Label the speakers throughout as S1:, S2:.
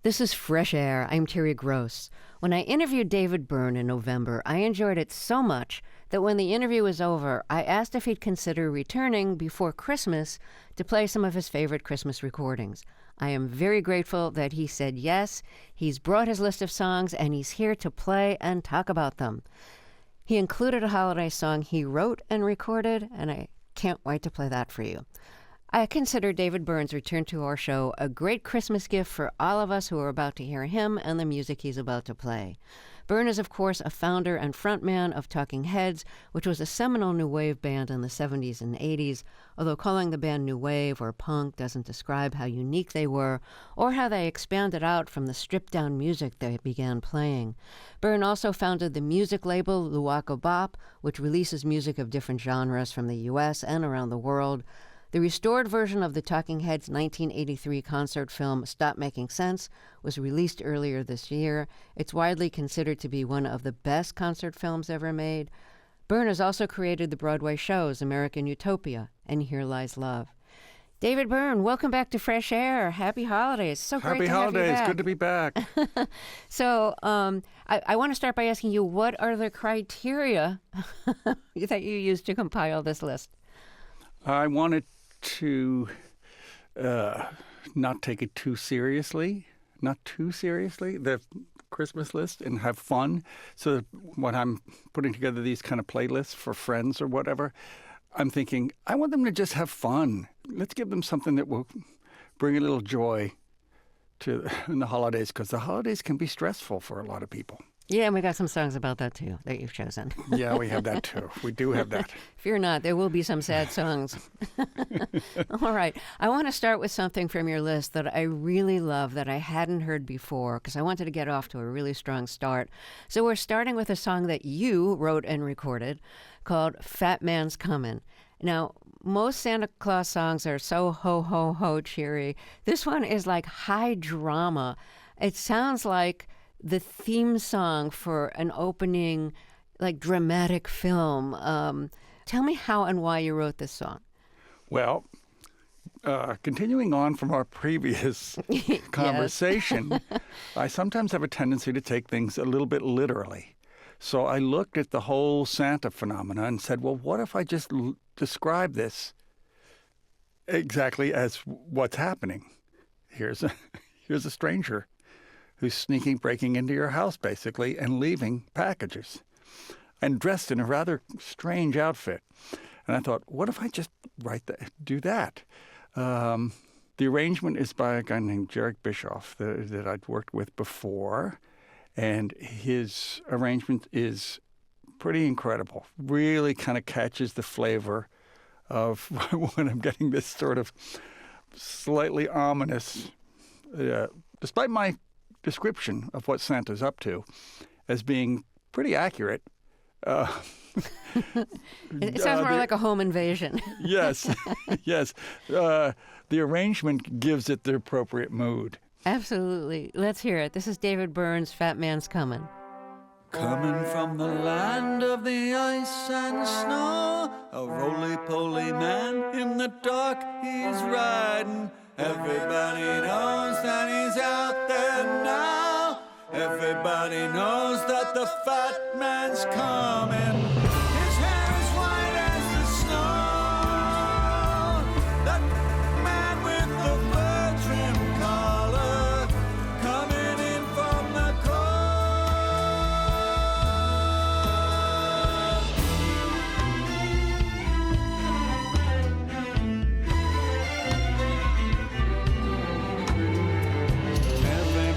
S1: This is Fresh Air. I'm Terry Gross. When I interviewed David Byrne in November, I enjoyed it so much that when the interview was over, I asked if he'd consider returning before Christmas to play some of his favorite Christmas recordings. I am very grateful that he said yes. He's brought his list of songs, and he's here to play and talk about them. He included a holiday song he wrote and recorded, and I can't wait to play that for you. I consider David Byrne's return to our show a great Christmas gift for all of us who are about to hear him and the music he's about to play. Byrne is, of course, a founder and frontman of Talking Heads, which was a seminal new wave band in the 70s and 80s, although calling the band new wave or punk doesn't describe how unique they were or how they expanded out from the stripped-down music they began playing. Byrne also founded the music label Luaco Bop, which releases music of different genres from the U.S. and around the world. The restored version of the Talking Heads' 1983 concert film Stop Making Sense was released earlier this year. It's widely considered to be one of the best concert films ever made. Byrne has also created the Broadway shows American Utopia and Here Lies Love. David Byrne, welcome back to Fresh Air. Happy holidays. So great to have you back.
S2: Happy holidays. Good to be back.
S1: So I want to start by asking you, what are the criteria that you used to compile this list?
S2: I wanted to not take it too seriously, the Christmas list, and have fun. So when I'm putting together these kind of playlists for friends or whatever, I'm thinking, I want them to just have fun. Let's give them something that will bring a little joy in the holidays, because the holidays can be stressful for a lot of people.
S1: Yeah, and we got some songs about that, too, that you've chosen.
S2: Yeah, we have that, too. We do have that.
S1: Fear not, there will be some sad songs. All right. I want to start with something from your list that I really love that I hadn't heard before, because I wanted to get off to a really strong start. So we're starting with a song that you wrote and recorded called Fat Man's Comin'. Now, most Santa Claus songs are so ho, ho, ho cheery. This one is like high drama. It sounds like the theme song for an opening, like, dramatic film. Tell me how and why you wrote this song.
S2: Well, continuing on from our previous conversation, I sometimes have a tendency to take things a little bit literally. So I looked at the whole Santa phenomena and said, well, what if I just describe this exactly as what's happening? Here's a stranger who's breaking into your house, basically, and leaving packages, and dressed in a rather strange outfit. And I thought, what if I just do that? The arrangement is by a guy named Jarek Bischoff that I'd worked with before, and his arrangement is pretty incredible. Really kind of catches the flavor of when I'm getting this sort of slightly ominous, despite my description of what Santa's up to as being pretty accurate.
S1: It sounds more like a home invasion.
S2: Yes, yes. The arrangement gives it the appropriate mood.
S1: Absolutely. Let's hear it. This is David Byrne's Fat Man's Comin'.
S3: Coming from the land of the ice and snow, a roly-poly man in the dark he's riding. Everybody knows that he's out there now. Everybody knows that the fat man's coming. His hair is white as the snow. That man with the fur trim collar coming in from the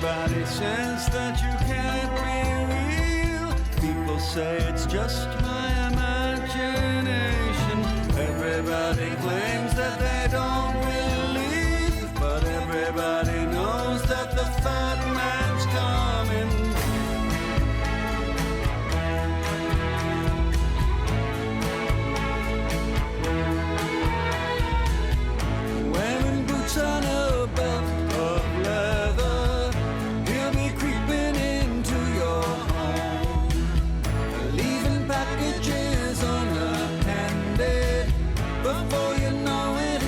S3: Everybody says that you can't be real. People say it's just my imagination. Everybody claims that they don't believe, but everybody knows that the fat man's coming. Wearing boots on a belt of leather, he'll be creeping into your home, leaving packages unattended. Before you know it,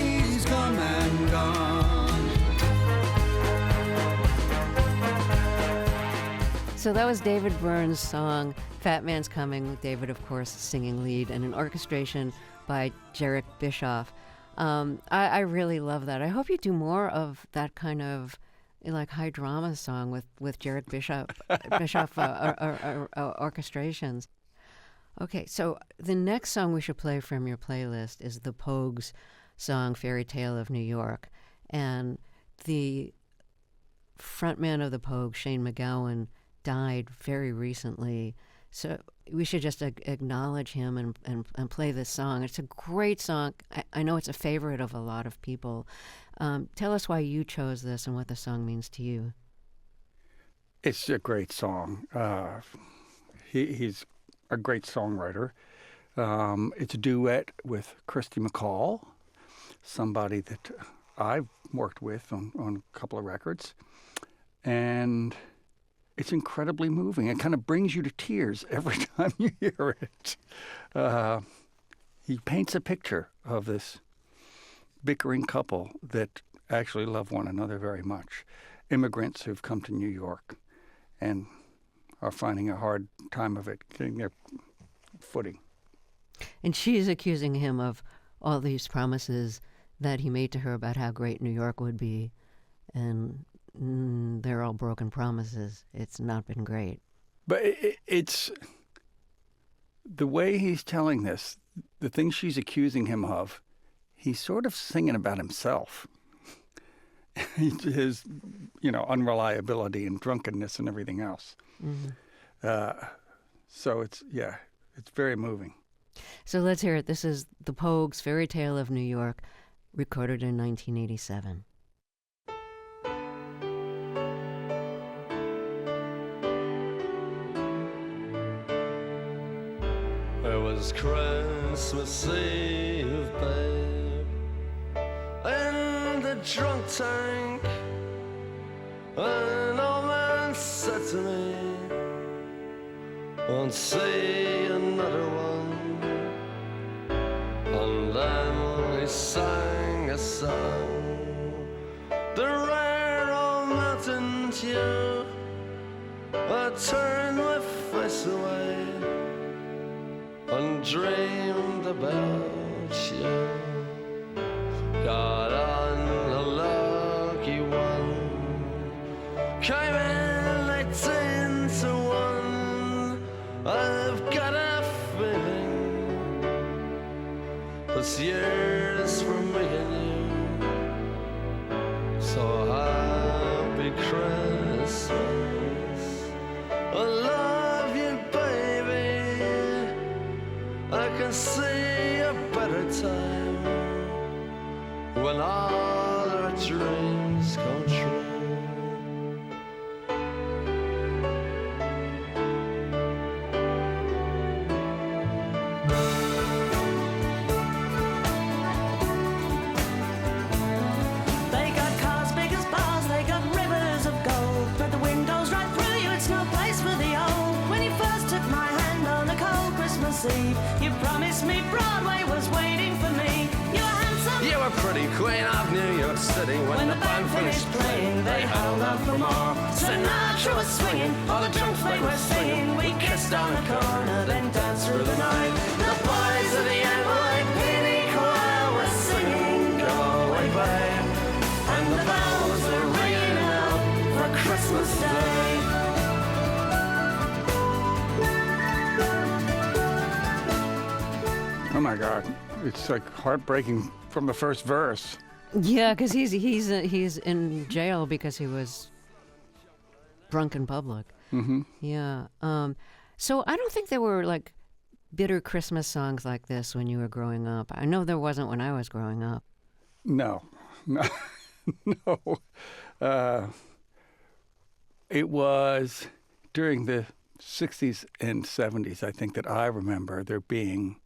S1: So that was David Byrne's song, Fat Man's Coming, with David, of course, singing lead, and an orchestration by Jarek Bischoff. I really love that. I hope you do more of that kind of like high drama song with Jarek Bischoff orchestrations. Okay, so the next song we should play from your playlist is the Pogues song, Fairy Tale of New York. And the frontman of the Pogues, Shane MacGowan, died very recently. So we should just acknowledge him and play this song. It's a great song. I know it's a favorite of a lot of people. Tell us why you chose this and what the song means to you.
S2: It's a great song. He's a great songwriter. It's a duet with Kirsty MacColl, somebody that I've worked with on a couple of records. And it's incredibly moving. It kind of brings you to tears every time you hear it. He paints a picture of this bickering couple that actually love one another very much. Immigrants who've come to New York and are finding a hard time of it, getting their footing.
S1: And she's accusing him of all these promises that he made to her about how great New York would be. And they're all broken promises. It's not been great.
S2: But it's the way he's telling this, the things she's accusing him of, he's sort of singing about himself. His, unreliability and drunkenness and everything else. Mm-hmm. So it's very moving.
S1: So let's hear it. This is the Pogues' Fairy Tale of New York, recorded in 1987.
S4: It was Christmas Eve, babe, in the drunk tank. An old man said to me, won't see another one. And then he sang a song, the rare old mountain dew. I turned my face away and dreamed about you. Got on a lucky one, came in 18 to 1. I've got a feeling this year's for me and you. So happy Christmas, I love you, baby. I can see a better time when all our dreams come true.
S5: They got cars big as bars, they got rivers of gold, but the windows right through you, it's no place for the old. When you first took my hand on a cold Christmas Eve, you promised me Broadway was waiting for me. You were handsome,
S4: You were pretty queen of New York City. When the band finished playing, they held out for more.
S5: Sinatra was swinging, all the drunks they were singing. We kissed on a corner, then danced through the night. The boys of the NYPD choir were singing Go Away Babe, and the bells were ringing out for Christmas Day.
S2: Oh my God, it's like heartbreaking from the first verse.
S1: Yeah, because he's in jail because he was drunk in public.
S2: Mm-hmm.
S1: Yeah. So I don't think there were like bitter Christmas songs like this when you were growing up. I know there wasn't when I was growing up.
S2: No. It was during the 60s and 70s, I think, that I remember there being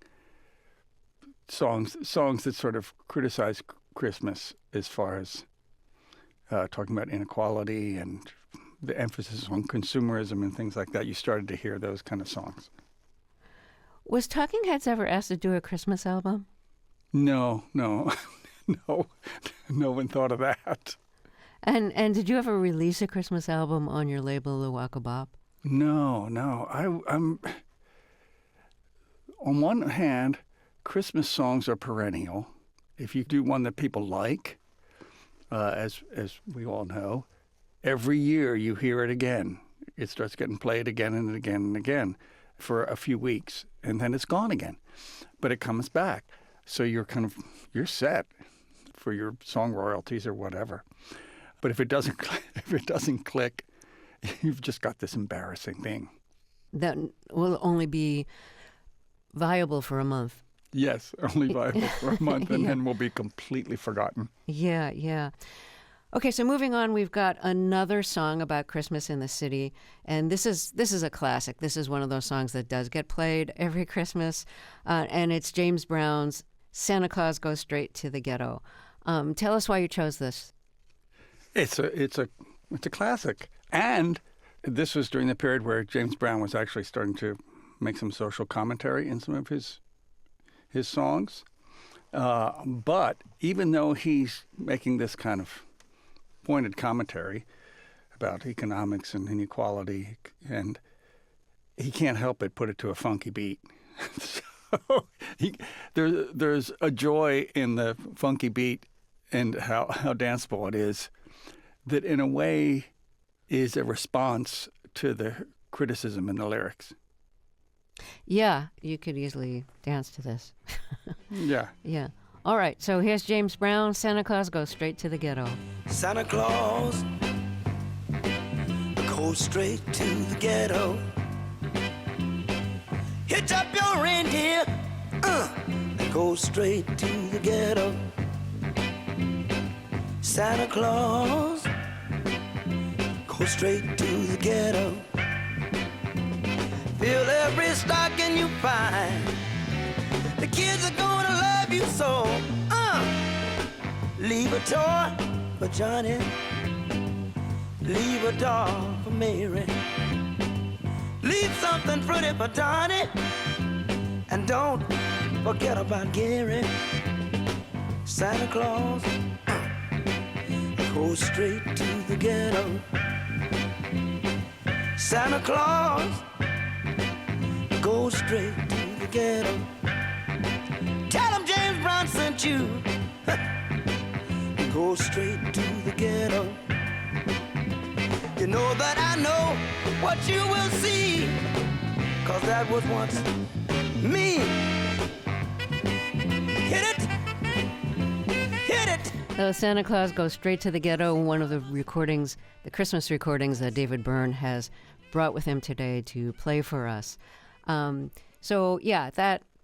S2: songs that sort of criticize Christmas as far as talking about inequality and the emphasis on consumerism and things like that. You started to hear those kind of songs.
S1: Was Talking Heads ever asked to do a Christmas album?
S2: No, no one thought of that.
S1: And did you ever release a Christmas album on your label, The Waka Bop?
S2: No. I'm on one hand, Christmas songs are perennial. If you do one that people like, as we all know, every year you hear it again. It starts getting played again and again and again for a few weeks, and then it's gone again. But it comes back. So you're set for your song royalties or whatever. But if it doesn't click, you've just got this embarrassing thing.
S1: That will only be viable for a month.
S2: Yes, only viable for a month, and then we'll be completely forgotten.
S1: Yeah. Okay, so moving on, we've got another song about Christmas in the city, and this is a classic. This is one of those songs that does get played every Christmas, and it's James Brown's "Santa Claus Goes Straight to the Ghetto." Tell us why you chose this.
S2: It's a classic, and this was during the period where James Brown was actually starting to make some social commentary in some of his songs. But even though he's making this kind of pointed commentary about economics and inequality, and he can't help but put it to a funky beat. So there's a joy in the funky beat and how danceable it is that in a way is a response to the criticism in the lyrics.
S1: Yeah, you could easily dance to this.
S2: Yeah.
S1: Yeah. All right, so here's James Brown, "Santa Claus Goes Straight to the Ghetto."
S5: Santa Claus goes straight to the ghetto. Hitch up your reindeer and go straight to the ghetto. Santa Claus goes straight to the ghetto. Fill every stocking you find. The kids are gonna love you so. Leave a toy for Johnny. Leave a doll for Mary. Leave something pretty for Donnie. And don't forget about Gary. Santa Claus goes straight to the ghetto. Santa Claus goes straight to the ghetto. Tell him James Brown sent you. Go straight to the ghetto. You know that I know what you will see, 'cause that was once me. Hit it, hit it.
S1: So Santa Claus Goes Straight to the Ghetto, one of the recordings, the Christmas recordings that David Byrne has brought with him today to play for us.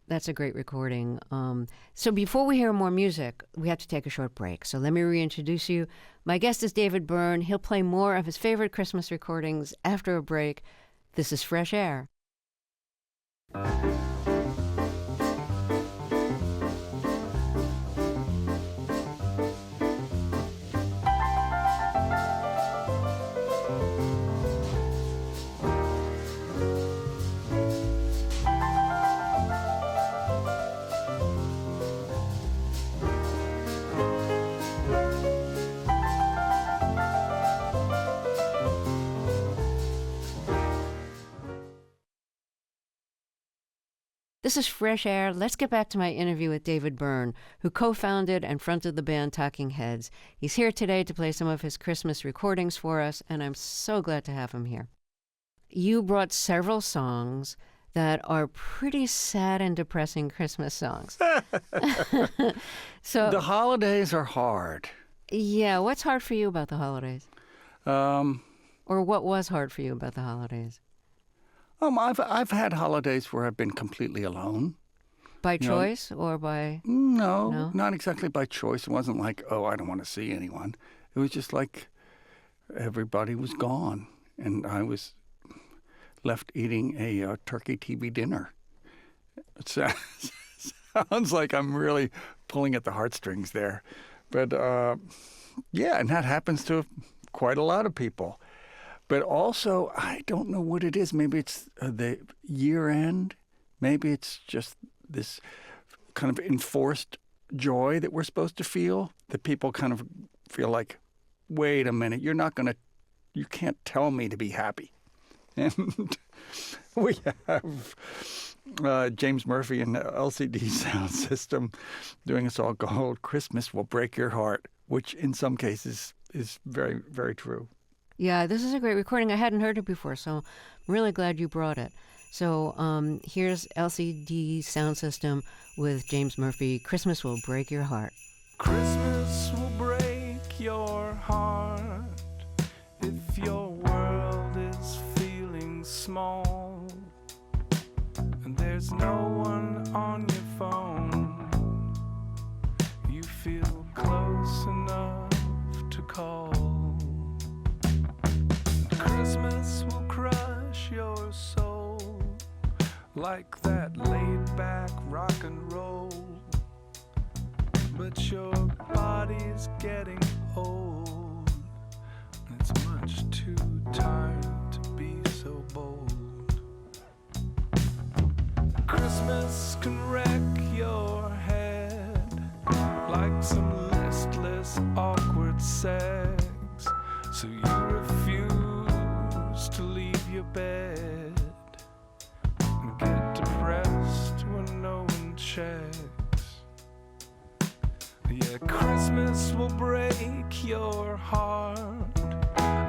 S1: That's a great recording. So before we hear more music, we have to take a short break. So let me reintroduce you. My guest is David Byrne. He'll play more of his favorite Christmas recordings after a break. This is Fresh Air. This is Fresh Air. Let's get back to my interview with David Byrne, who co-founded and fronted the band Talking Heads. He's here today to play some of his Christmas recordings for us, and I'm so glad to have him here. You brought several songs that are pretty sad and depressing Christmas songs. So
S2: the holidays are hard.
S1: Yeah, what's hard for you about the holidays?
S2: Um,
S1: Or what was hard for you about the holidays?
S2: I've had holidays where I've been completely alone.
S1: By choice or by...
S2: No, not exactly by choice. It wasn't like, oh, I don't want to see anyone. It was just like everybody was gone, and I was left eating a turkey TV dinner. It sounds like I'm really pulling at the heartstrings there. But, yeah, and that happens to quite a lot of people. But also, I don't know what it is. Maybe it's the year end. Maybe it's just this kind of enforced joy that we're supposed to feel, that people kind of feel like, wait a minute, you can't tell me to be happy. And we have James Murphy and LCD Soundsystem doing a song called Christmas Will Break Your Heart, which in some cases is very, very true.
S1: Yeah, this is a great recording. I hadn't heard it before, so I'm really glad you brought it. So here's LCD Soundsystem with James Murphy, Christmas Will Break Your Heart.
S6: Christmas will break your heart if your world is feeling small and there's no one on your phone. You feel close enough to call. Christmas will crush your soul like that laid-back rock and roll. But your body's getting old, and it's much too tired to be so bold. Christmas can wreck your head like some listless, awkward sex. So you refuse to leave your bed and get depressed when no one checks. Yeah, Christmas will break your heart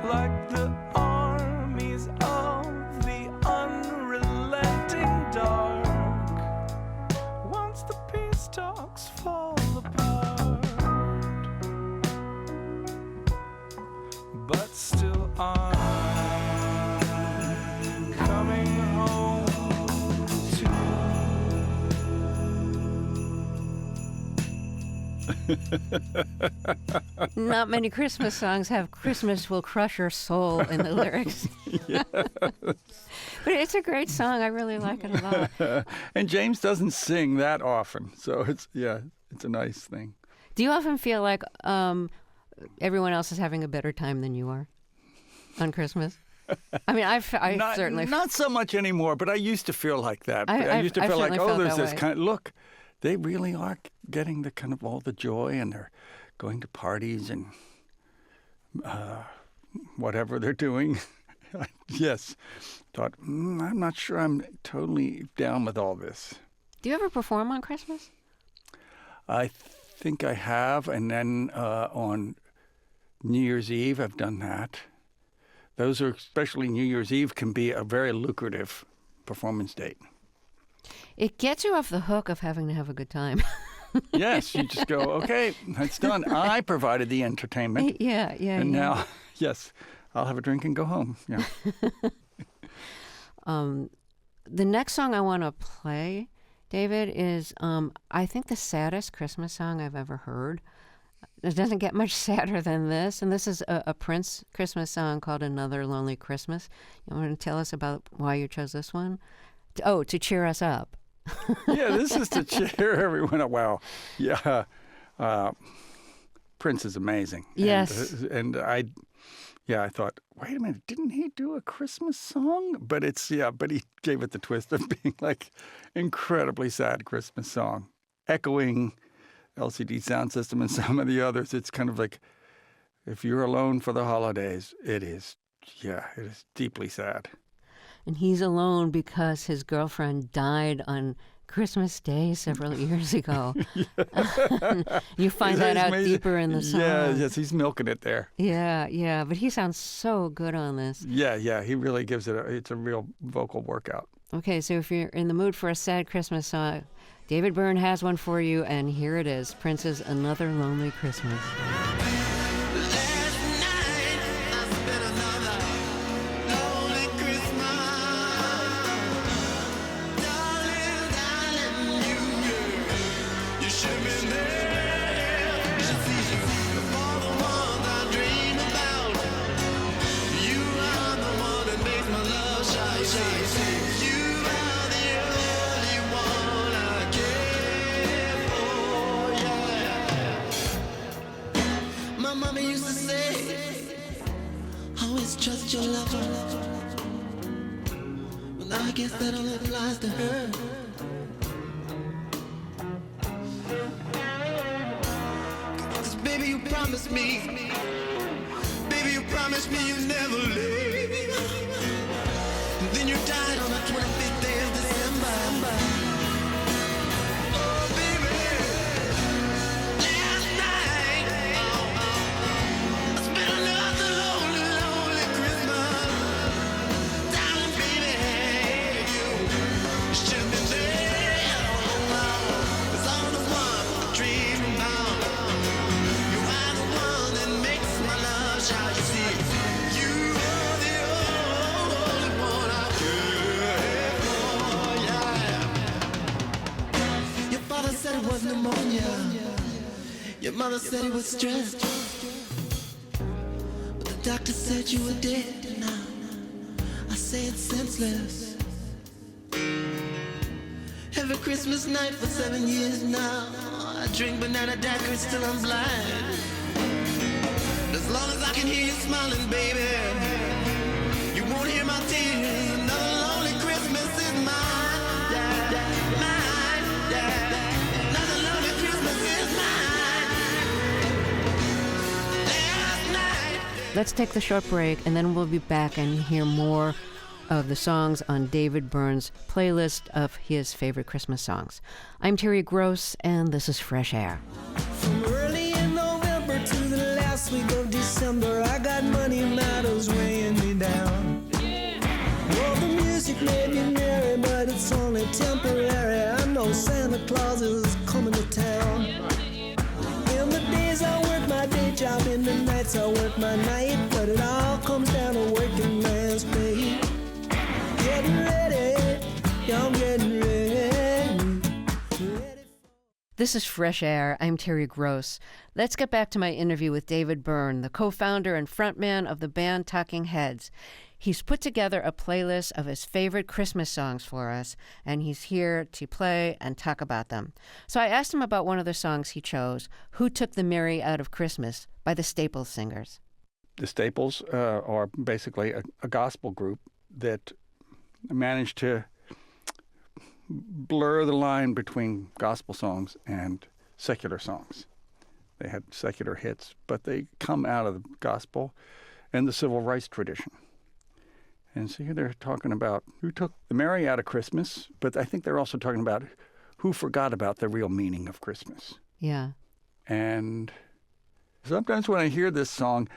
S6: like the armies of the unrelenting dark. Once the peace talks fall apart, but still I'm coming home to.
S1: Not many Christmas songs have Christmas will crush your soul in the lyrics. But it's a great song. I really like it a lot.
S2: And James doesn't sing that often, so it's a nice thing.
S1: Do you often feel like everyone else is having a better time than you are on Christmas? I mean, I certainly...
S2: Not so much anymore, but I used to feel like that.
S1: I
S2: used to feel like,
S1: certainly felt
S2: there's
S1: that
S2: this
S1: way.
S2: kind of, look, they really are getting the kind of all the joy, and they're going to parties and whatever they're doing. Yes. Thought, I'm not sure I'm totally down with all this.
S1: Do you ever perform on Christmas?
S2: I think I have, and then on New Year's Eve, I've done that. Those are, especially New Year's Eve, can be a very lucrative performance date.
S1: It gets you off the hook of having to have a good time.
S2: Yes, you just go, okay, that's done. I provided the entertainment.
S1: Yeah.
S2: And now, yes, I'll have a drink and go home. Yeah.
S1: The next song I want to play, David, is I think the saddest Christmas song I've ever heard. It doesn't get much sadder than this. And this is a Prince Christmas song called Another Lonely Christmas. You want to tell us about why you chose this one? To cheer us up.
S2: Yeah, this is to cheer everyone up. Wow. Yeah. Prince is amazing.
S1: Yes.
S2: And I thought, wait a minute, didn't he do a Christmas song? But he gave it the twist of being like incredibly sad Christmas song, echoing LCD Soundsystem and some of the others. It's kind of like, if you're alone for the holidays, it is deeply sad.
S1: And he's alone because his girlfriend died on Christmas Day several years ago. You find that out deeper in the song.
S2: Yes, he's milking it there.
S1: Yeah, but he sounds so good on this.
S2: Yeah, he really gives it's a real vocal workout.
S1: Okay, so if you're in the mood for a sad Christmas song, David Byrne has one for you, and here it is, Prince's Another Lonely Christmas.
S5: Trust your lover. Well, I guess that only applies to her. 'Cause baby, you promised me. Baby, you promised me you'd never leave.
S7: mother said he was stressed, but the doctor said you were dead. Now I say it's senseless. Every Christmas night for 7 years now, I drink banana daiquiris till I'm blind. As long as I can hear you smiling, baby, you won't hear my tears. Another lonely Christmas is mine, yeah, mine, yeah. Another lonely Christmas is mine. Last night.
S1: Let's take the short break, and then we'll be back and hear more of the songs on David Byrne's playlist of his favorite Christmas songs. I'm Terry Gross, and this is Fresh Air.
S5: From early in November to the last week of December, I got money matters weighing me down. Well, the music may be merry, but it's only temporary. I know Santa Claus is coming to town. In the days I work my day job, in the nights I work my night, but it all comes down to working man's pay. Getting ready, yeah, I'm getting ready.
S1: This is Fresh Air. I'm Terry Gross. Let's get back to my interview with David Byrne, the co-founder and frontman of the band Talking Heads. He's put together a playlist of his favorite Christmas songs for us, and he's here to play and talk about them. So I asked him about one of the songs he chose, Who Took the Merry Out of Christmas, by the Staples Singers.
S2: The Staples are basically a gospel group that managed to blur the line between gospel songs and secular songs. They had secular hits, but they come out of the gospel and the civil rights tradition. And so here they're talking about who took the merry out of Christmas, but I think they're also talking about who forgot about the real meaning of Christmas.
S1: Yeah.
S2: And sometimes when I hear this song,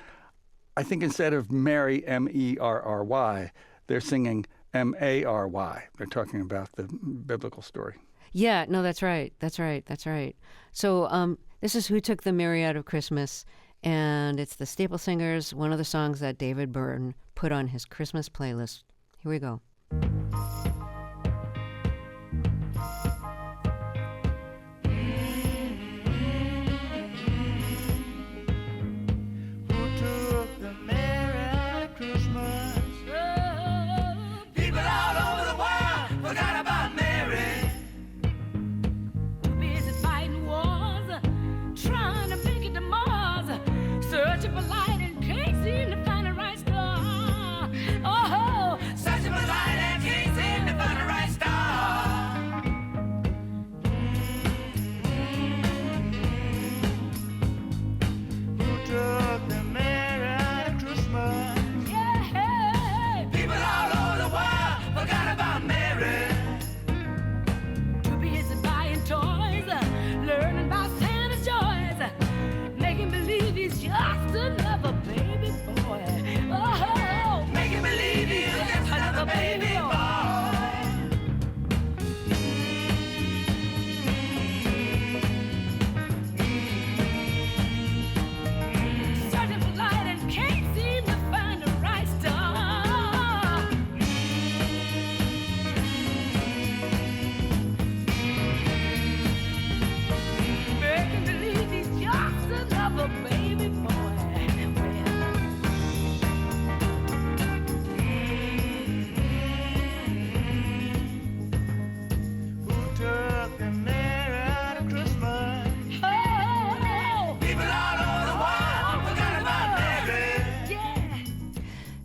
S2: I think instead of Mary, M-E-R-R-Y, they're singing M-A-R-Y. They're talking about the biblical story.
S1: Yeah, no, that's right. That's right. So this is Who Took the Merry Out of Christmas, and it's the Staples Singers, one of the songs that David Byrne put on his Christmas playlist. Here we go.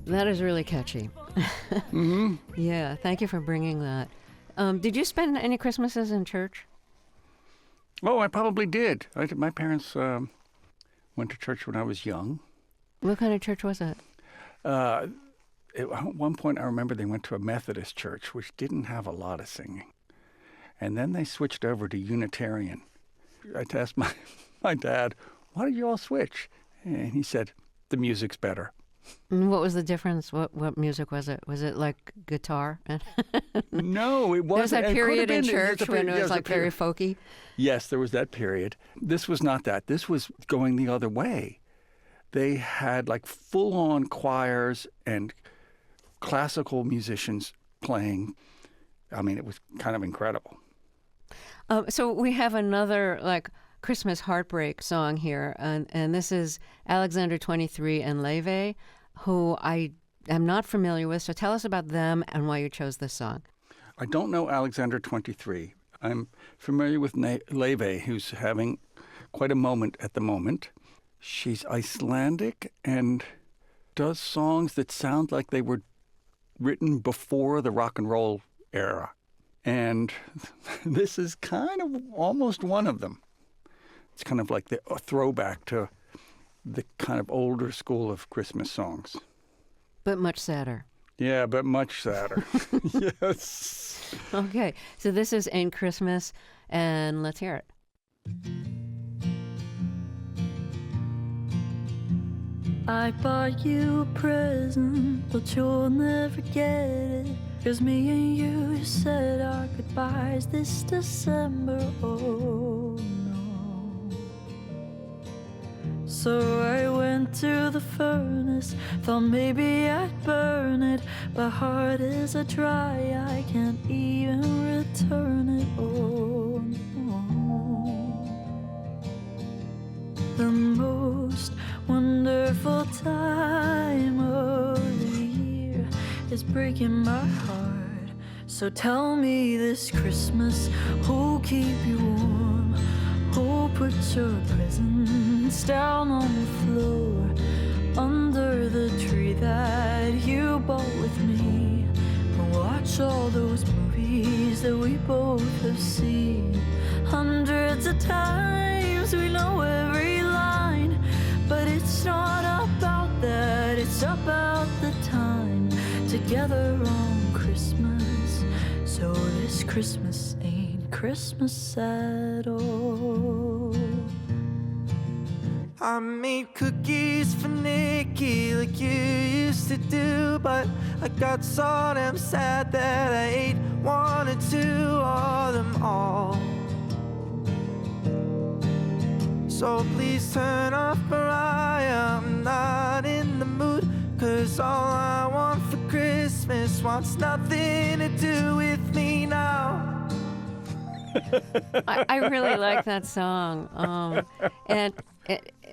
S1: That is really catchy.
S2: Mm-hmm.
S1: Yeah, thank you for bringing that. Did you spend any Christmases in church?
S2: Oh, I probably did. My parents went to church when I was young.
S1: What kind of church was it?
S2: At one point, I remember they went to a Methodist church, which didn't have a lot of singing. And then they switched over to Unitarian. I asked my dad, why did you all switch? And he said, the music's better.
S1: And what was the difference? What music was it? Was it like guitar?
S2: No, it wasn't.
S1: There was that period in
S2: been,
S1: church when it was like very folky?
S2: Yes, there was that period. This was not that. This was going the other way. They had like full-on choirs and classical musicians playing. I mean, it was kind of incredible.
S1: So we have another like Christmas heartbreak song here, and this is Alexander 23 and Leve, who I am not familiar with. So tell us about them and why you chose this song.
S2: I don't know Alexander 23. I'm familiar with Leve, who's having quite a moment at the moment. She's Icelandic and does songs that sound like they were written before the rock and roll era. And this is kind of almost one of them. It's kind of like a throwback to the kind of older school of Christmas songs.
S1: But much sadder.
S2: Yeah, but much sadder. Yes.
S1: Okay, so this is Ain't Christmas, and let's hear it.
S8: I bought you a present, but you'll never get it. 'Cause me and you said our goodbyes this December, oh no. So I went to the furnace, thought maybe I'd burn it. But heart is a dry, I can't even return it, oh no. The most wonderful time of the year is breaking my heart. So tell me this Christmas, who'll keep you warm? Who'll put your presents down on the floor under the tree that you bought with me? And watch all those movies that we both have seen hundreds of times. We know every line, but it's not about that. It's about the time together on Christmas. So this Christmas ain't Christmas at all.
S5: I made cookies for Nikki like you used to do, but I got so damn sad that I ate one or two of them all. So please turn off Mariah, I'm not in the mood. 'Cause all I want for Christmas wants nothing to do with me now.
S1: I really like that song. And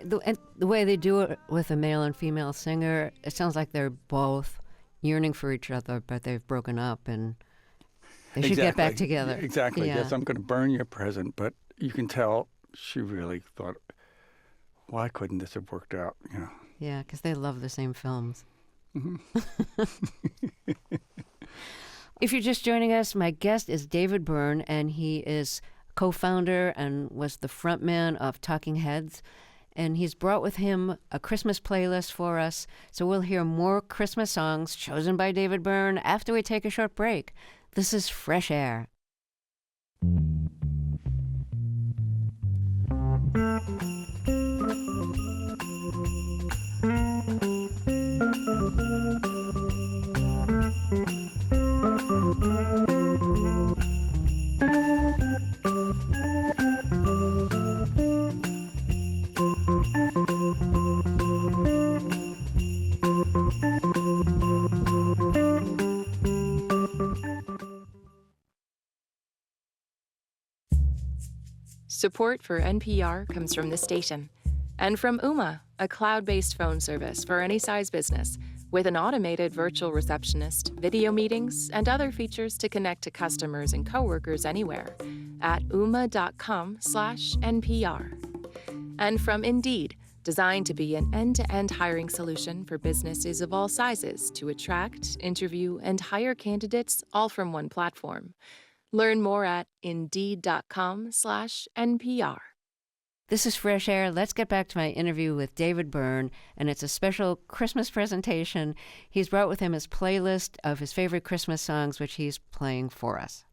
S1: the way they do it with a male and female singer, it sounds like they're both yearning for each other, but they've broken up and they should get back together.
S2: Exactly.
S1: Yeah.
S2: Yes, I'm going to burn your present, but you can tell she really thought, why couldn't this have worked out? You know.
S1: Yeah, because they love the same films.
S2: Mm-hmm.
S1: If you're just joining us, my guest is David Byrne, and he is co-founder and was the frontman of Talking Heads. And he's brought with him a Christmas playlist for us. So we'll hear more Christmas songs chosen by David Byrne after we take a short break. This is Fresh Air.
S9: Support for NPR comes from this station and from Ooma, a cloud-based phone service for any size business with an automated virtual receptionist, video meetings, and other features to connect to customers and coworkers anywhere at ooma.com/NPR. And from Indeed, designed to be an end-to-end hiring solution for businesses of all sizes to attract, interview, and hire candidates all from one platform. Learn more at Indeed.com/NPR.
S1: This is Fresh Air. Let's get back to my interview with David Byrne, and it's a special Christmas presentation. He's brought with him his playlist of his favorite Christmas songs, which he's playing for us.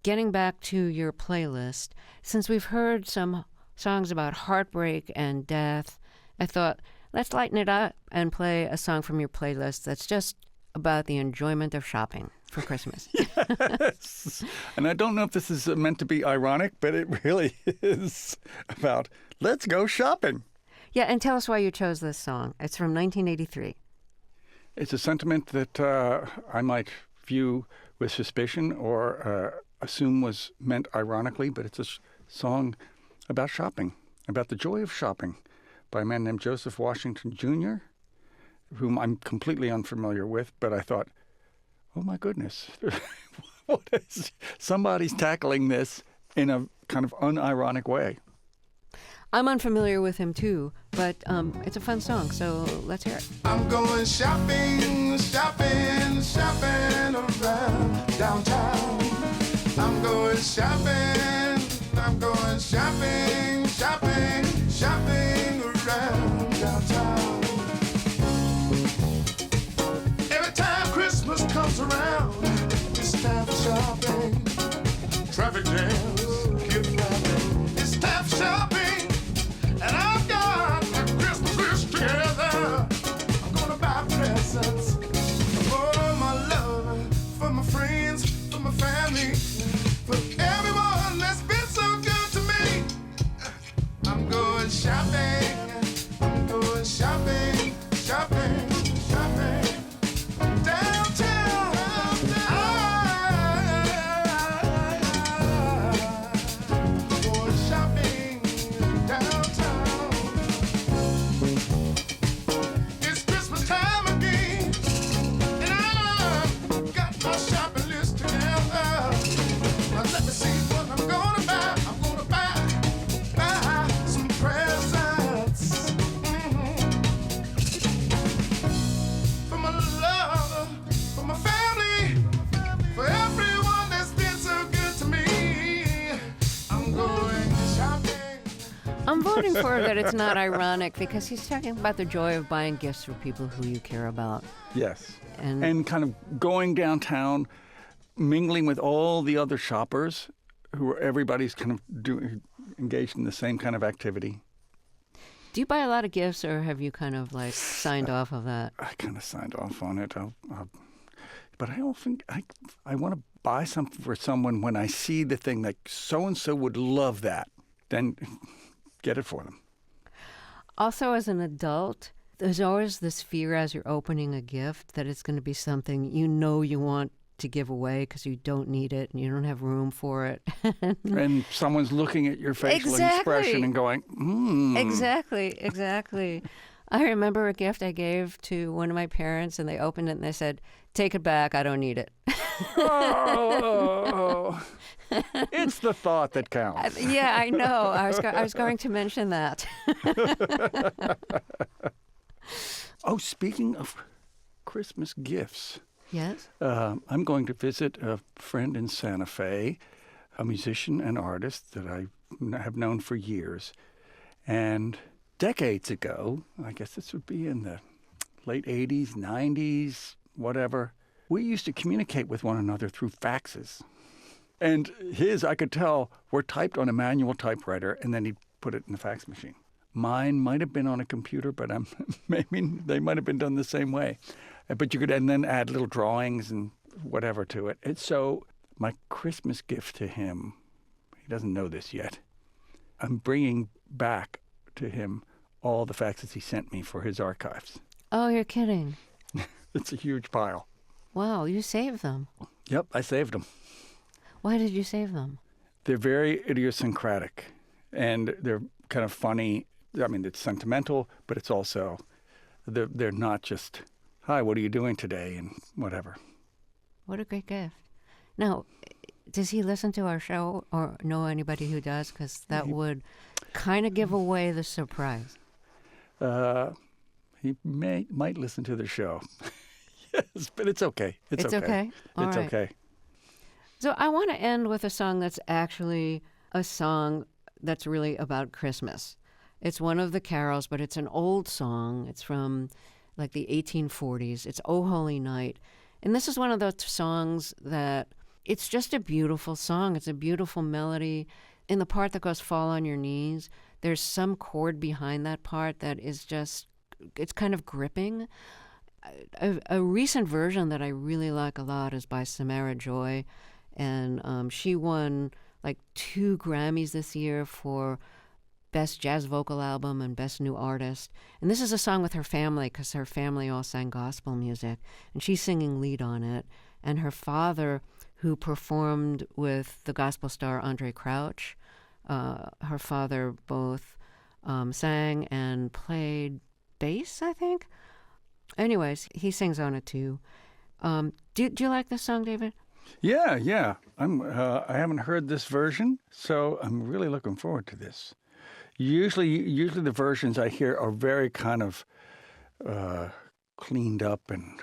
S1: Getting back to your playlist, since we've heard some songs about heartbreak and death, I thought, let's lighten it up and play a song from your playlist that's just about the enjoyment of shopping for Christmas.
S2: Yes. And I don't know if this is meant to be ironic, but it really is about let's go shopping.
S1: Yeah, and tell us why you chose this song. It's from 1983.
S2: It's a sentiment that I might view with suspicion or assume was meant ironically, but it's a song about shopping, about the joy of shopping, by a man named Joseph Washington Jr., whom I'm completely unfamiliar with, but I thought, oh my goodness, somebody's tackling this in a kind of unironic way.
S1: I'm unfamiliar with him too, but it's a fun song, so let's hear it.
S10: I'm going shopping, shopping, shopping around downtown. I'm going shopping, shopping, shopping, shopping around downtown. Every time Christmas comes around, it's time for shopping. Traffic jams keep happening. It's time for shopping, and I've got my Christmas list together. I'm gonna buy presents for my love, for my friends, for my family, for everyone that's been so good to me. I'm going shopping, I'm going shopping, shopping, shopping downtown. I'm going shopping downtown. It's Christmas time again, and I've got my shopping list together. Now let me see what I'm gonna buy. I'm gonna buy some presents for my love, for my family, for everyone that's been so good to me. I'm going shopping.
S1: I'm voting for that it's not ironic because he's talking about the joy of buying gifts for people who you care about.
S2: Yes.
S1: And-
S2: And kind of going downtown, mingling with all the other shoppers everybody's kind of engaged in the same kind of activity.
S1: Do you buy a lot of gifts, or have you kind of like signed off of that?
S2: I kind of signed off on it. But I often I want to buy something for someone when I see the thing like so-and-so would love that. Then get it for them.
S1: Also, as an adult, there's always this fear as you're opening a gift that it's going to be something you want to give away because you don't need it and you don't have room for it.
S2: And someone's looking at your facial expression and going,
S1: Exactly. I remember a gift I gave to one of my parents, and they opened it and they said, "Take it back, I don't need it."
S2: Oh, it's the thought that counts.
S1: Yeah, I know. I was going to mention that.
S2: Oh, speaking of Christmas gifts.
S1: Yes?
S2: I'm going to visit a friend in Santa Fe, a musician and artist that I have known for years. And decades ago, I guess this would be in the late 80s, 90s, whatever, we used to communicate with one another through faxes. And his, I could tell, were typed on a manual typewriter, and then he'd put it in the fax machine. Mine might have been on a computer, but maybe they might have been done the same way. But you could and then add little drawings and whatever to it. And so my Christmas gift to him, he doesn't know this yet, I'm bringing back to him all the faxes he sent me for his archives.
S1: Oh, you're kidding.
S2: It's a huge pile.
S1: Wow, you saved them.
S2: Yep, I saved them.
S1: Why did you save them?
S2: They're very idiosyncratic, and they're kind of funny. I mean, it's sentimental, but it's also, they're not just, "Hi, what are you doing today?" and whatever.
S1: What a great gift. Now, does he listen to our show or know anybody who does? Because that would kind of give away the surprise.
S2: He might listen to the show. Yes, but it's okay. It's okay.
S1: All
S2: it's
S1: right.
S2: okay.
S1: So I want to end with a song that's actually a song that's really about Christmas. It's one of the carols, but it's an old song. It's from like the 1840s. It's "O Holy Night." And this is one of those songs that it's just a beautiful song. It's a beautiful melody. In the part that goes "Fall on Your Knees," there's some chord behind that part that is just, it's kind of gripping. A recent version that I really like a lot is by Samara Joy. And she won like 2 Grammys this year for Best Jazz Vocal Album and Best New Artist. And this is a song with her family because her family all sang gospel music. And she's singing lead on it. And her father, who performed with the gospel star Andre Crouch, her father both sang and played bass, I think. Anyways, he sings on it too. Do you like this song, David?
S2: Yeah. I haven't heard this version, so I'm really looking forward to this. Usually the versions I hear are very kind of cleaned up and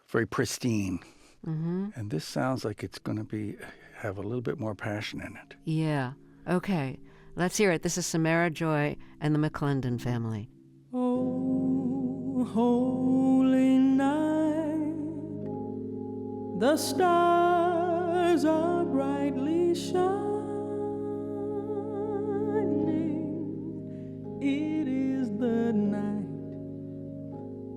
S2: very pristine.
S1: Mm-hmm.
S2: And this sounds like it's going to have a little bit more passion in it.
S1: Yeah. Okay. Let's hear it. This is Samara Joy and the McClendon family.
S11: Oh, holy night, the stars are brightly shining. It is the night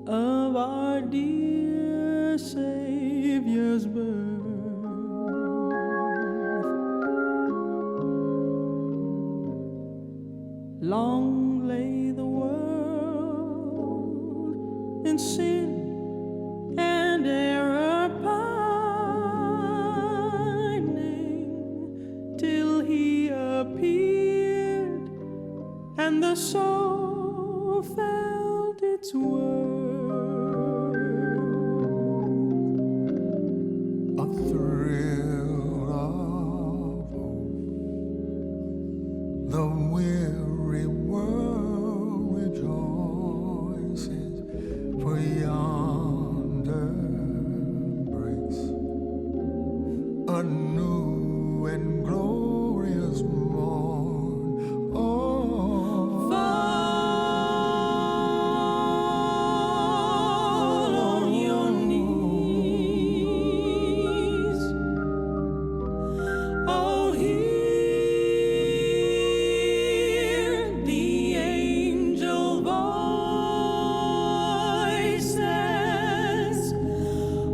S11: of our dear Savior's birth. Long lay the world in sin and error pining, till he appeared and the soul felt its worth.
S10: A thrill of hope, the weary world rejoices, for yonder breaks a new and glorious morn. Oh,
S11: fall on your knees. Oh, hear the angel voices.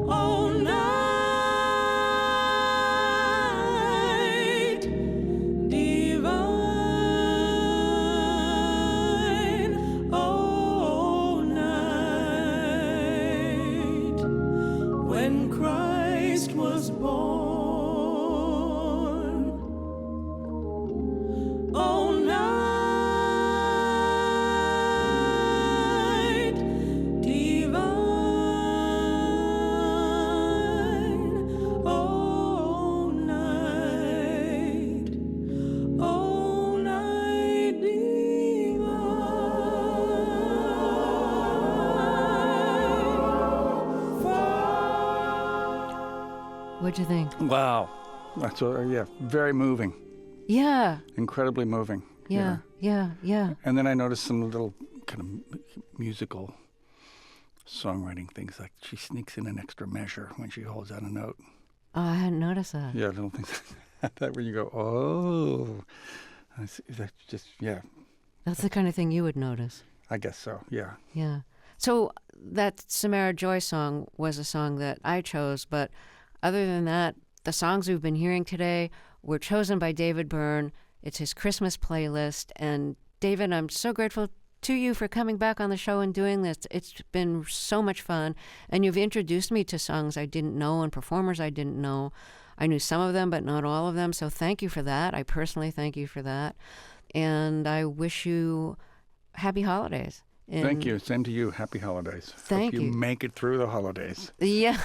S11: Oh, night divine. Oh, night when Christ was born. Oh, night divine. Oh, night divine.
S1: What'd you think?
S2: Wow. That's very moving.
S1: Yeah.
S2: Incredibly moving.
S1: Yeah.
S2: And then I noticed some little kind of musical songwriting things, like she sneaks in an extra measure when she holds out a note.
S1: Oh, I hadn't noticed that.
S2: Yeah, little things like that where you go, oh. That's just, yeah,
S1: That's the kind of thing you would notice.
S2: I guess so, yeah.
S1: Yeah. So that Samara Joy song was a song that I chose, but other than that, the songs we've been hearing today were chosen by David Byrne. It's his Christmas playlist. And David, I'm so grateful to you for coming back on the show and doing this. It's been so much fun. And you've introduced me to songs I didn't know and performers I didn't know. I knew some of them, but not all of them. So thank you for that. I personally thank you for that. And I wish you happy holidays. And
S2: Thank you. Same to you. Happy holidays.
S1: Thank
S2: Hope
S1: you.
S2: you make it through the holidays.
S1: Yeah.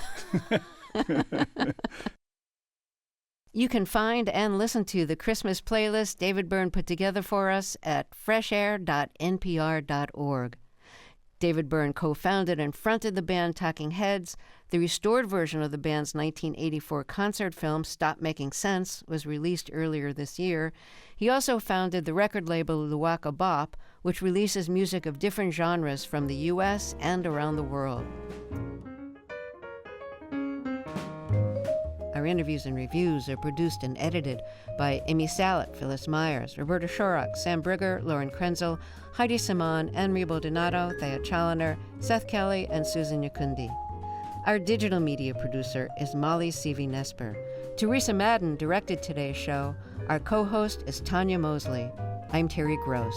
S1: You can find and listen to the Christmas playlist David Byrne put together for us at freshair.npr.org. David Byrne co-founded and fronted the band Talking Heads. The restored version of the band's 1984 concert film, Stop Making Sense, was released earlier this year. He also founded the record label Luwaka Bop, which releases music of different genres from the U.S. and around the world. Our interviews and reviews are produced and edited by Amy Sallet, Phyllis Myers, Roberta Shorak, Sam Brigger, Lauren Krenzel, Heidi Simon, Anne Donato, Thea Chaloner, Seth Kelly, and Susan Yakundi. Our digital media producer is Molly Seavey-Nesper. Teresa Madden directed today's show. Our co-host is Tanya Mosley. I'm Terry Gross.